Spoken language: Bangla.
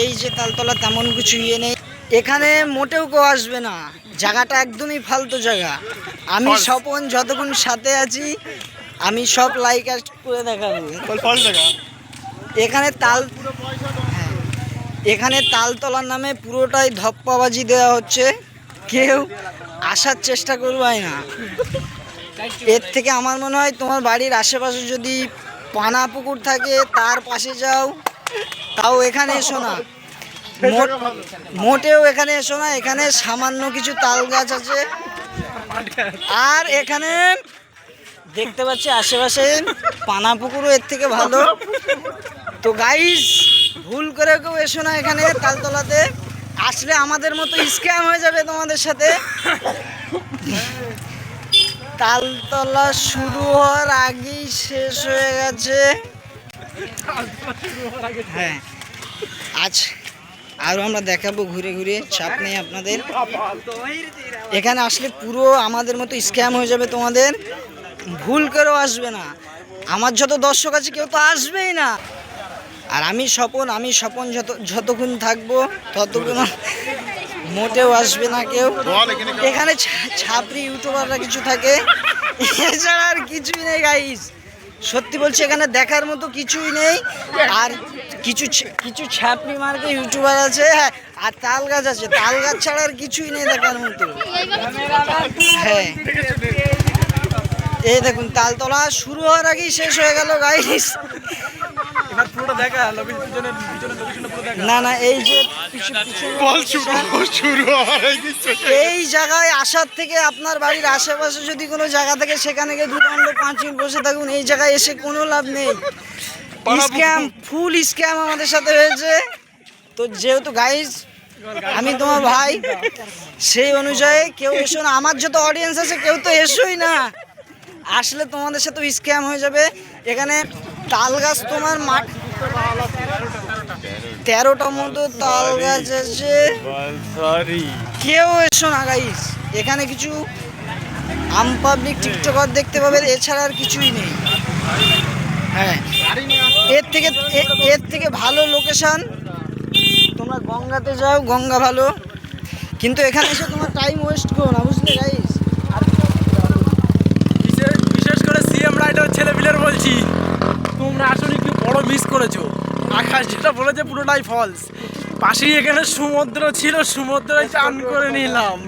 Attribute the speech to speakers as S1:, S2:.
S1: এই যে তালতলা তেমন কিছু ইয়ে নেই, এখানে মোটেও কেউ আসবে না, জায়গাটা একদমই ফালতু জায়গা। আমি স্বপন যতক্ষণ সাথে আছি আমি সব লাইক করে দেখাবো। এখানে এখানে তালতলার নামে পুরোটাই ধপ্পাবাজি দেওয়া হচ্ছে, কেউ আসার চেষ্টা করবাই না। এর থেকে আমার মনে হয় তোমার বাড়ির আশেপাশে যদি পানা পুকুর থাকে তার পাশে যাও, তাও এখানে এসো না, মোটেও এখানে এসো না। এখানে সামান্য কিছু তাল গাছ আছে, আর এখানে দেখতে পাচ্ছি আশেপাশে পানা পুকুরও এর থেকে ভালো। তো গাইস, ভুল করে কেউ এসো না এখানে তালতলাতে, আসলে আমাদের মতো স্ক্যাম হয়ে যাবে তোমাদের সাথে। তালতলা শুরু হওয়ার আগেই শেষ হয়ে গেছে। হ্যাঁ, আজ আরও আমরা দেখাবো ঘুরে ঘুরে, চাপ নেই আপনাদের। এখানে আসলে পুরো আমাদের মতো স্ক্যাম হয়ে যাবে তোমাদের, ভুল করেও আসবে না। আমার যত দর্শক আছে কেউ তো আসবেই না, আর আমি স্বপন যতক্ষণ থাকবো ততক্ষণ মোটেও আসবে না কেউ। এখানে ছাপরি ইউটিউবাররা কিছু থাকে, এছাড়া আর কিছুই নেই গাইস। সত্যি বলছি, এখানে দেখার মতো কিছুই নেই। আর কিছু ছাপরি মার্কে ইউটিউবার আছে, হ্যাঁ, আর তাল গাছ আছে, তাল গাছ ছাড়া আর কিছুই নেই দেখার মতো। হ্যাঁ, এই দেখুন তালতলা শুরু হওয়ার আগেই শেষ হয়ে গেল গাইস। না না, এই যে এই জায়গায় আসার থেকে আপনার বাড়ির আশেপাশে যদি কোনো জায়গা থাকে সেখানে গিয়ে 2 ঘন্টা 5 মিনিট বসে থাকুন, এই জায়গায় এসে কোনো লাভ নেই। স্ক্যাম, ফুল স্ক্যাম আমাদের সাথে হয়েছে। তো যেহেতু গাইস আমি তোমার ভাই, সেই অনুযায়ী কেউ এসো না। আমার যত অডিয়েন্স আছে কেউ তো এসোই না, আসলে তোমাদের সাথে স্ক্যাম হয়ে যাবে। এখানে তাল গাছ তোমার 13টা মতো তাল গাছ আছে, কেউ এসো না গাইস। এখানে কিছু আনপাবলিক টিকটকার দেখতে পাবে, এছাড়া আর কিছুই নেই। হ্যাঁ, এর থেকে ভালো লোকেশন তোমরা গঙ্গাতে যাও, গঙ্গা ভালো, কিন্তু এখানে এসে তোমার টাইম ওয়েস্ট করো না, বুঝলে গাইস।
S2: বিশেষ করে সিএম রাইডার ছেলেপিলের বলছি, তোমরা আসলে কি বড় মিস করেছো। আকাশ যেটা বলেছে পুরোটাই ফলস। পাশেই এখানে সমুদ্র ছিল, সমুদ্রে চান করে নিলাম।